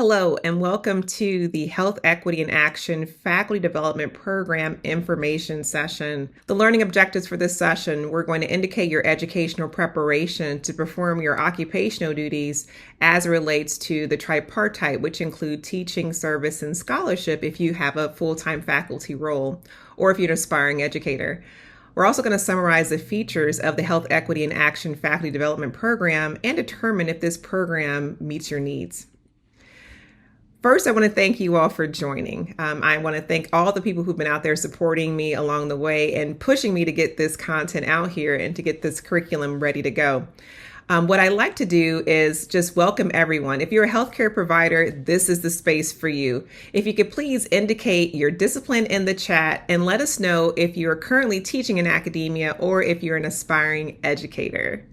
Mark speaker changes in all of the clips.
Speaker 1: Hello, and welcome to the Health Equity in Action Faculty Development Program information session. The learning objectives for this session, we're going to indicate your educational preparation to perform your occupational duties as it relates to the tripartite, which include teaching, service, and scholarship if you have a full-time faculty role or if you're an aspiring educator. We're also going to summarize the features of the Health Equity in Action Faculty Development Program and determine if this program meets your needs. First, I want to thank you all for joining. I want to thank all the people who've been out there supporting me along the way and pushing me to get this content out here and to get this curriculum ready to go. What I like to do is just welcome everyone. If you're a healthcare provider, this is the space for you. If you could please indicate your discipline in the chat and let us know if you're currently teaching in academia or if you're an aspiring educator.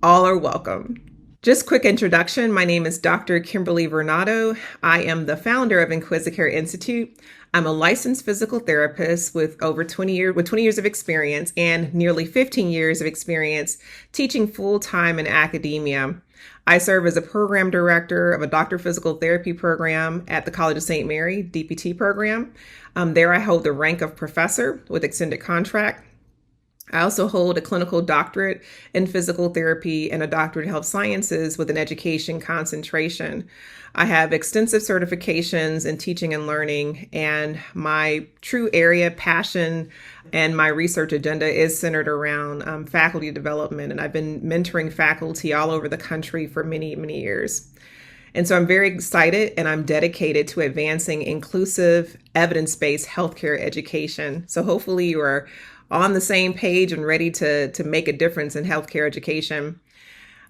Speaker 1: All are welcome. Just quick introduction. My name is Dr. Kimberly Vernado. I am the founder of Inquisicare Institute. I'm a licensed physical therapist with over 20 years of experience and nearly 15 years of experience teaching full-time in academia. I serve as a program director of a doctor of physical therapy program at the College of St. Mary DPT program. There I hold the rank of professor with extended contract. I also hold a clinical doctorate in physical therapy and a doctorate in health sciences with an education concentration. I have extensive certifications in teaching and learning, and my true area, passion, and my research agenda is centered around faculty development, and I've been mentoring faculty all over the country for many, many years. And so I'm very excited and I'm dedicated to advancing inclusive, evidence-based healthcare education. So hopefully you are on the same page and ready to make a difference in healthcare education.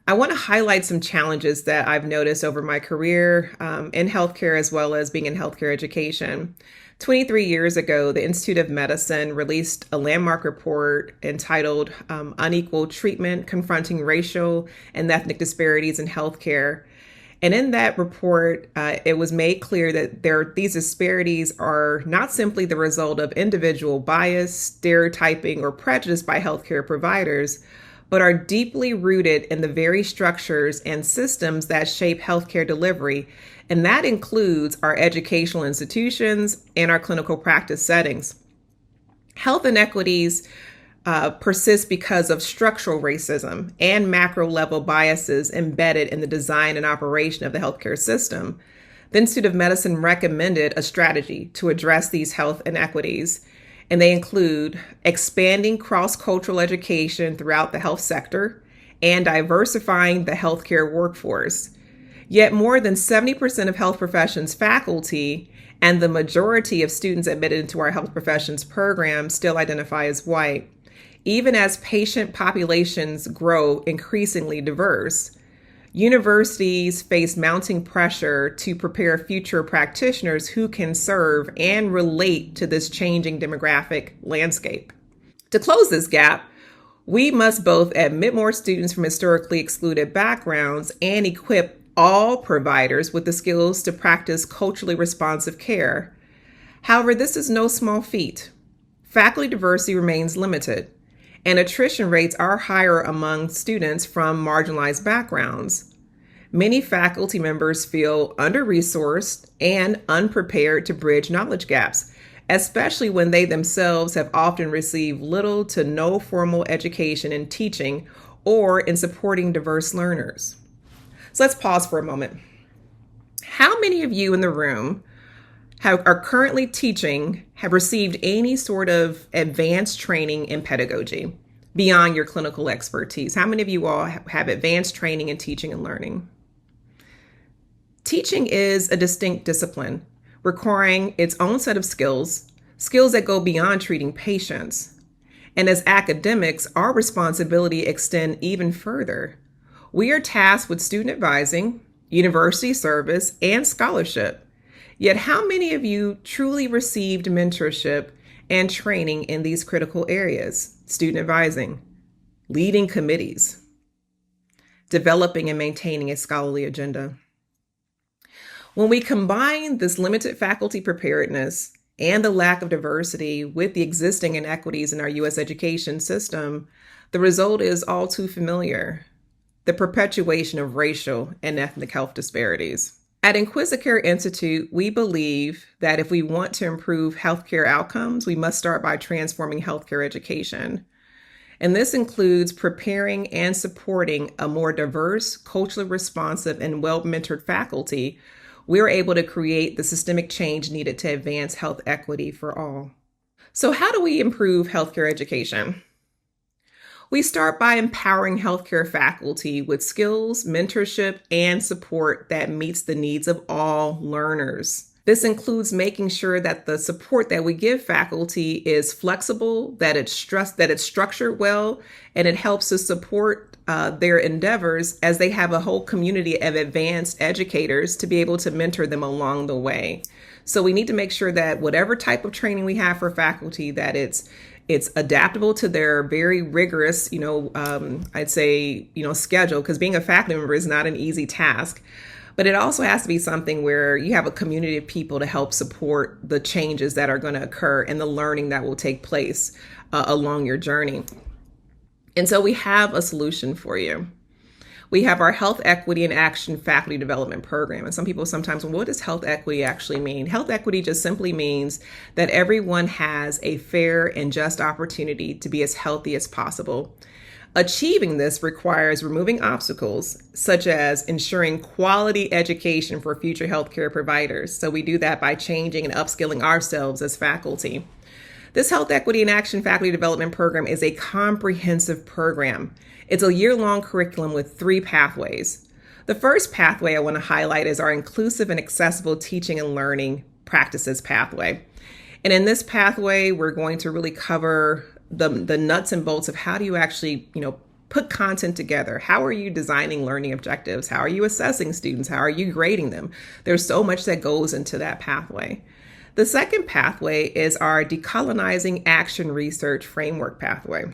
Speaker 1: I want to highlight some challenges that I've noticed over my career in healthcare as well as being in healthcare education. 23 years ago, the Institute of Medicine released a landmark report entitled Unequal Treatment, Confronting Racial and Ethnic Disparities in Healthcare. And in that report, it was made clear that these disparities are not simply the result of individual bias, stereotyping, or prejudice by healthcare providers, but are deeply rooted in the very structures and systems that shape healthcare delivery. And that includes our educational institutions and our clinical practice settings. Health inequities persist because of structural racism and macro level biases embedded in the design and operation of the healthcare system. The Institute of Medicine recommended a strategy to address these health inequities, and they include expanding cross-cultural education throughout the health sector and diversifying the healthcare workforce. Yet more than 70% of health professions faculty and the majority of students admitted into our health professions program still identify as white. Even as patient populations grow increasingly diverse, universities face mounting pressure to prepare future practitioners who can serve and relate to this changing demographic landscape. To close this gap, we must both admit more students from historically excluded backgrounds and equip all providers with the skills to practice culturally responsive care. However, this is no small feat. Faculty diversity remains limited, and attrition rates are higher among students from marginalized backgrounds. Many faculty members feel under-resourced and unprepared to bridge knowledge gaps, especially when they themselves have often received little to no formal education in teaching or in supporting diverse learners. So let's pause for a moment. How many of you in the room are currently teaching, have received any sort of advanced training in pedagogy beyond your clinical expertise? How many of you all have advanced training in teaching and learning? Teaching is a distinct discipline, requiring its own set of skills that go beyond treating patients. And as academics, our responsibility extends even further. We are tasked with student advising, university service, and scholarship. Yet how many of you truly received mentorship and training in these critical areas? Student advising, leading committees, developing and maintaining a scholarly agenda. When we combine this limited faculty preparedness and the lack of diversity with the existing inequities in our U.S. education system, the result is all too familiar: the perpetuation of racial and ethnic health disparities. At Inquisicare Institute, we believe that if we want to improve healthcare outcomes, we must start by transforming healthcare education. And this includes preparing and supporting a more diverse, culturally responsive, and well-mentored faculty. We're able to create the systemic change needed to advance health equity for all. So how do we improve healthcare education? We start by empowering healthcare faculty with skills, mentorship, and support that meets the needs of all learners. This includes making sure that the support that we give faculty is flexible, that it's structured well, and it helps to support their endeavors as they have a whole community of advanced educators to be able to mentor them along the way. So we need to make sure that whatever type of training we have for faculty, that it's adaptable to their very rigorous, schedule, because being a faculty member is not an easy task. But it also has to be something where you have a community of people to help support the changes that are going to occur and the learning that will take place along your journey. And so we have a solution for you. We have our Health Equity in Action Faculty Development Program. And some people sometimes, what does health equity actually mean? Health equity just simply means that everyone has a fair and just opportunity to be as healthy as possible. Achieving this requires removing obstacles, such as ensuring quality education for future healthcare providers. So we do that by changing and upskilling ourselves as faculty. This Health Equity in Action Faculty Development Program is a comprehensive program. It's a year-long curriculum with 3 pathways. The first pathway I want to highlight is our Inclusive and Accessible Teaching and Learning Practices pathway. And in this pathway, we're going to really cover the nuts and bolts of how do you actually, put content together. How are you designing learning objectives? How are you assessing students? How are you grading them? There's so much that goes into that pathway. The second pathway is our Decolonizing Action Research Framework pathway.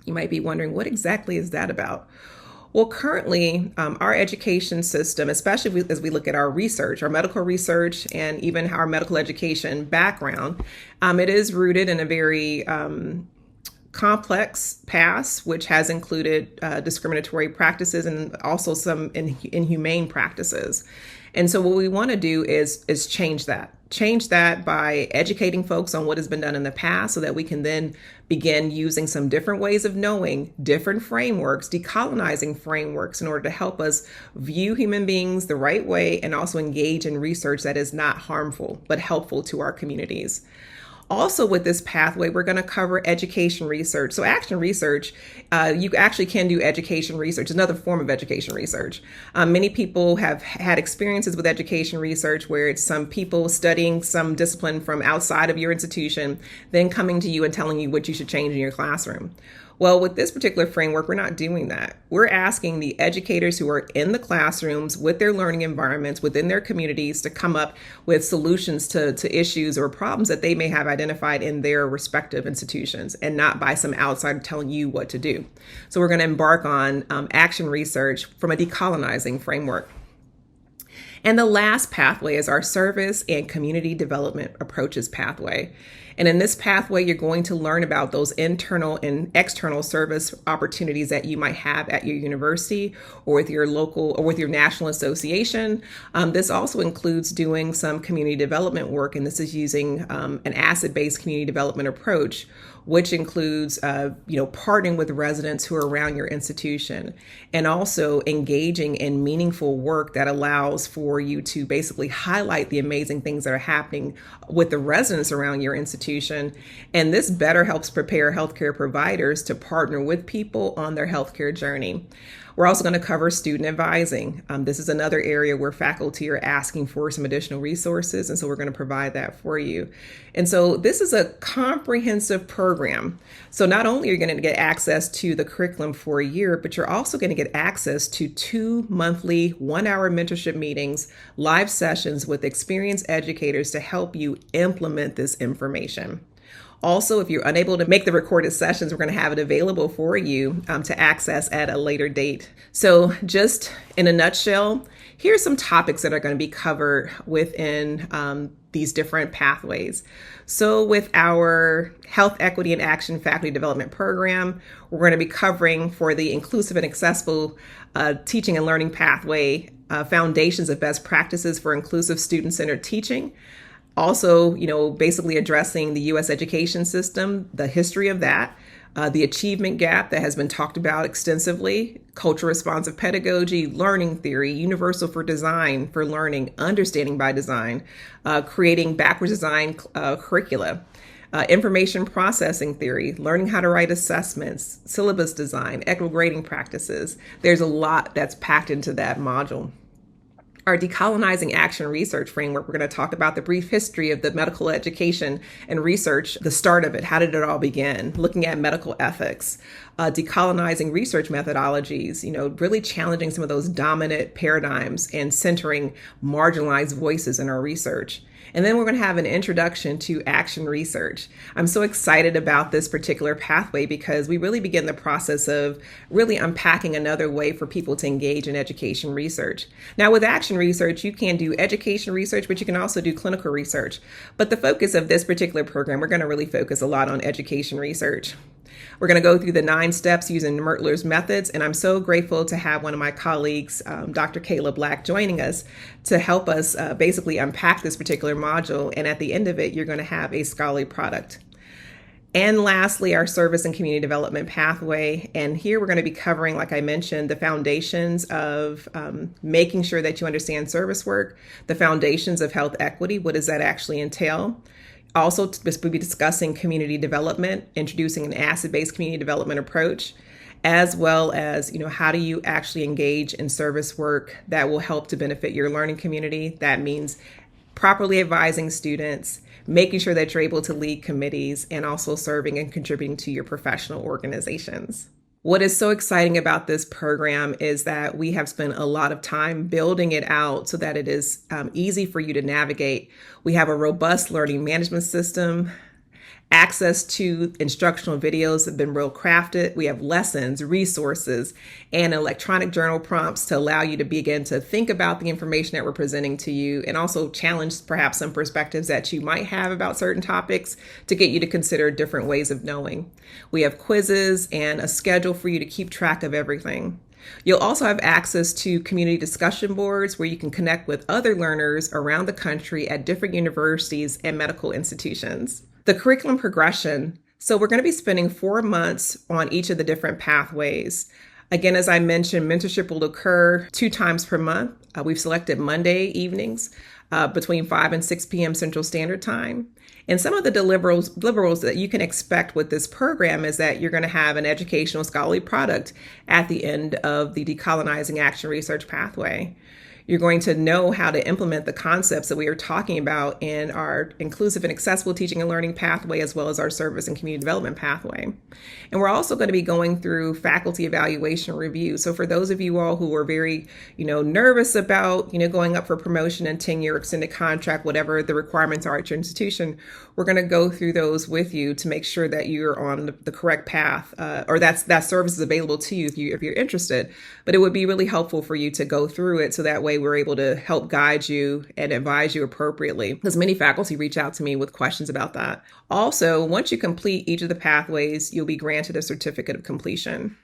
Speaker 1: You might be wondering, what exactly is that about? Well, currently, our education system, especially as we look at our research, our medical research, and even our medical education background, it is rooted in a very complex past, which has included discriminatory practices and also some inhumane practices. And so what we want to do is change that. Change that by educating folks on what has been done in the past so that we can then begin using some different ways of knowing, different frameworks, decolonizing frameworks in order to help us view human beings the right way and also engage in research that is not harmful but helpful to our communities. Also with this pathway, we're going to cover education research. So action research, you actually can do education research, another form of education research. Many people have had experiences with education research where it's some people studying some discipline from outside of your institution, then coming to you and telling you what you should change in your classroom. Well, with this particular framework, we're not doing that. We're asking the educators who are in the classrooms with their learning environments within their communities to come up with solutions to issues or problems that they may have identified in their respective institutions and not by some outsider telling you what to do. So we're going to embark on action research from a decolonizing framework. And the last pathway is our service and community development approaches pathway. And in this pathway, you're going to learn about those internal and external service opportunities that you might have at your university or with your local or with your national association. This also includes doing some community development work, and this is using an asset-based community development approach, which includes, partnering with residents who are around your institution and also engaging in meaningful work that allows for you to basically highlight the amazing things that are happening with the residents around your institution. And this better helps prepare healthcare providers to partner with people on their healthcare journey. We're also going to cover student advising. This is another area where faculty are asking for some additional resources, and so we're going to provide that for you. And so this is a comprehensive program. So not only are you going to get access to the curriculum for a year, but you're also going to get access to 2 monthly 1-hour mentorship meetings, live sessions with experienced educators to help you implement this information. Also, if you're unable to make the recorded sessions, we're going to have it available for you to access at a later date. So just in a nutshell, here's some topics that are going to be covered within these different pathways. So with our Health Equity and Action Faculty Development Program, we're going to be covering for the Inclusive and Accessible Teaching and Learning Pathway, foundations of best practices for inclusive student-centered teaching. Also, basically addressing the U.S. education system, the history of that, the achievement gap that has been talked about extensively, culture responsive pedagogy, learning theory, universal for design for learning, understanding by design, creating backwards design curricula, information processing theory, learning how to write assessments, syllabus design, equitable grading practices. There's a lot that's packed into that module. Our Decolonizing Action Research Framework, we're going to talk about the brief history of the medical education and research, the start of it. How did it all begin? Looking at medical ethics, decolonizing research methodologies, really challenging some of those dominant paradigms and centering marginalized voices in our research. And then we're going to have an introduction to action research. I'm so excited about this particular pathway because we really begin the process of really unpacking another way for people to engage in education research. Now, with action research, you can do education research, but you can also do clinical research. But the focus of this particular program, we're going to really focus a lot on education research. We're going to go through the 9 steps using Mertler's methods, and I'm so grateful to have one of my colleagues, Dr. Kayla Black, joining us to help us basically unpack this particular module, and at the end of it, you're going to have a scholarly product. And lastly, our service and community development pathway, and here we're going to be covering, like I mentioned, the foundations of making sure that you understand service work, the foundations of health equity, what does that actually entail? Also, we'll be discussing community development, introducing an asset-based community development approach, as well as, how do you actually engage in service work that will help to benefit your learning community. That means properly advising students, making sure that you're able to lead committees, and also serving and contributing to your professional organizations. What is so exciting about this program is that we have spent a lot of time building it out so that it is easy for you to navigate. We have a robust learning management system. Access to instructional videos have been well crafted. We have lessons, resources, and electronic journal prompts to allow you to begin to think about the information that we're presenting to you and also challenge perhaps some perspectives that you might have about certain topics to get you to consider different ways of knowing. We have quizzes and a schedule for you to keep track of everything. You'll also have access to community discussion boards where you can connect with other learners around the country at different universities and medical institutions. The curriculum progression. So we're going to be spending 4 months on each of the different pathways. Again, as I mentioned, mentorship will occur 2 times per month. We've selected Monday evenings between 5 and 6 p.m. Central Standard Time. And some of the deliverables that you can expect with this program is that you're going to have an educational scholarly product at the end of the Decolonizing Action Research pathway. You're going to know how to implement the concepts that we are talking about in our inclusive and accessible teaching and learning pathway, as well as our service and community development pathway. And we're also going to be going through faculty evaluation review. So for those of you all who are very, nervous about, going up for promotion and tenure, extended contract, whatever the requirements are at your institution, we're going to go through those with you to make sure that you're on the correct path, or that service is available to you if you're interested. But it would be really helpful for you to go through it so that way we're able to help guide you and advise you appropriately, because many faculty reach out to me with questions about that. Also, once you complete each of the pathways, you'll be granted a certificate of completion.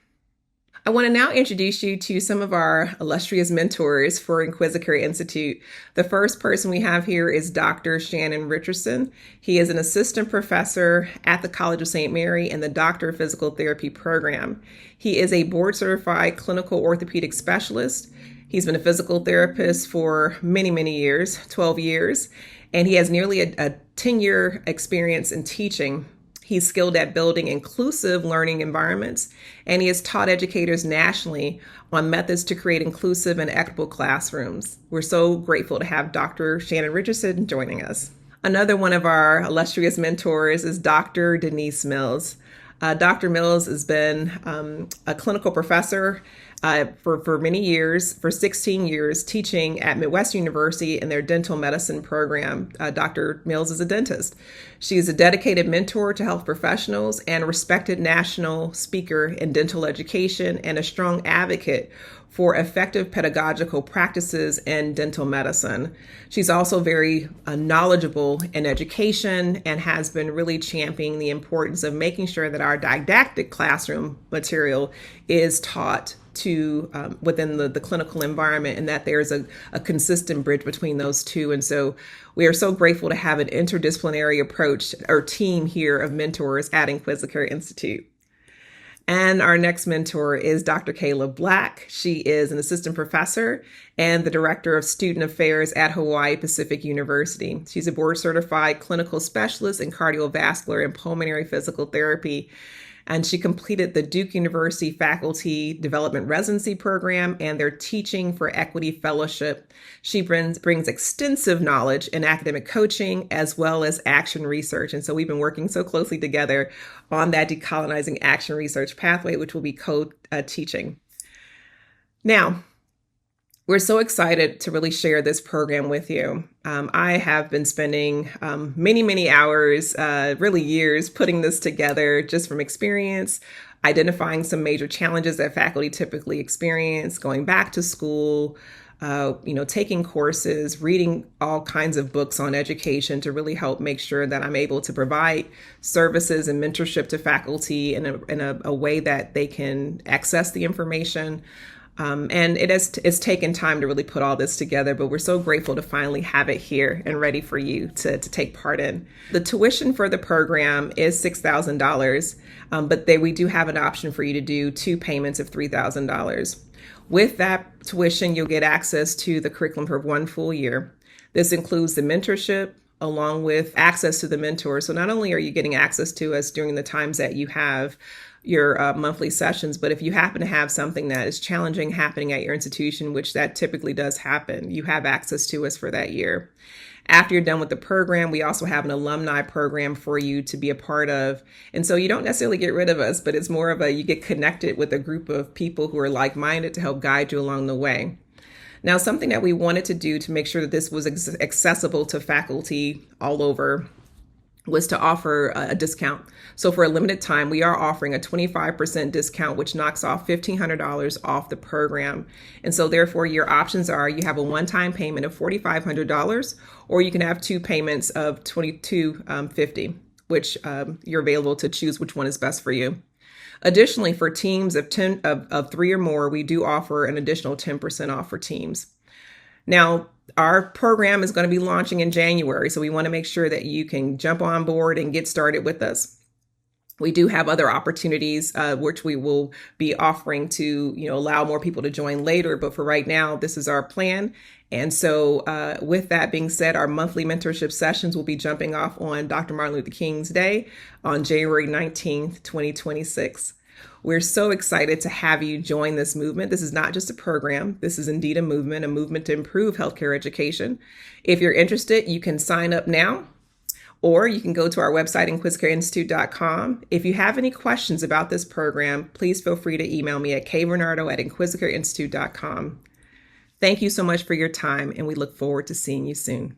Speaker 1: I want to now introduce you to some of our illustrious mentors for Inquisicare Institute. The first person we have here is Dr. Shannon Richardson. He is an assistant professor at the College of St. Mary in the Doctor of Physical Therapy program. He is a board-certified clinical orthopedic specialist. He's been a physical therapist for many, many years, 12 years, and he has nearly a 10-year experience in teaching. He's skilled at building inclusive learning environments, and he has taught educators nationally on methods to create inclusive and equitable classrooms. We're so grateful to have Dr. Shannon Richardson joining us. Another one of our illustrious mentors is Dr. Denise Mills. Dr. Mills has been a clinical professor for many years, for 16 years, teaching at Midwestern University in their dental medicine program. Dr. Mills is a dentist. She is a dedicated mentor to health professionals and a respected national speaker in dental education and a strong advocate for effective pedagogical practices in dental medicine. She's also very knowledgeable in education and has been really championing the importance of making sure that our didactic classroom material is taught to within the clinical environment, and that there's a consistent bridge between those two. And so we are so grateful to have an interdisciplinary approach or team here of mentors at Inquisicare Institute. And our next mentor is Dr. Kayla Black. She is an assistant professor and the director of student affairs at Hawaii Pacific University. She's a board certified clinical specialist in cardiovascular and pulmonary physical therapy. And she completed the Duke University Faculty Development Residency Program and their Teaching for Equity Fellowship. She brings extensive knowledge in academic coaching as well as action research. And so we've been working so closely together on that decolonizing action research pathway, which will be co-teaching. Now, we're so excited to really share this program with you. I have been spending many hours, really years, putting this together just from experience, identifying some major challenges that faculty typically experience, going back to school, taking courses, reading all kinds of books on education to really help make sure that I'm able to provide services and mentorship to faculty in a way that they can access the information. And it's taken time to really put all this together, but we're so grateful to finally have it here and ready for you to take part in. The tuition for the program is $6,000, but we do have an option for you to do 2 payments of $3,000. With that tuition, you'll get access to the curriculum for 1 full year. This includes the mentorship, along with access to the mentor. So not only are you getting access to us during the times that you have your monthly sessions, but if you happen to have something that is challenging happening at your institution, which that typically does happen, you have access to us for that year. After you're done with the program, we also have an alumni program for you to be a part of. And so you don't necessarily get rid of us, but it's more of you get connected with a group of people who are like-minded to help guide you along the way. Now, something that we wanted to do to make sure that this was accessible to faculty all over was to offer a discount. So for a limited time, we are offering a 25% discount, which knocks off $1,500 off the program. And so therefore your options are you have a one-time payment of $4,500, or you can have 2 payments of $2,250, which you're available to choose which one is best for you. Additionally, for teams of 3 or more, we do offer an additional 10% off for teams. Now, our program is going to be launching in January, so we want to make sure that you can jump on board and get started with us. We do have other opportunities, which we will be offering to, allow more people to join later. But for right now, this is our plan. And so with that being said, our monthly mentorship sessions will be jumping off on Dr. Martin Luther King's Day on January 19th, 2026. We're so excited to have you join this movement. This is not just a program. This is indeed a movement to improve healthcare education. If you're interested, you can sign up now, or you can go to our website, InquisicareInstitute.com. If you have any questions about this program, please feel free to email me at kbernardo@InquisicareInstitute.com. Thank you so much for your time, and we look forward to seeing you soon.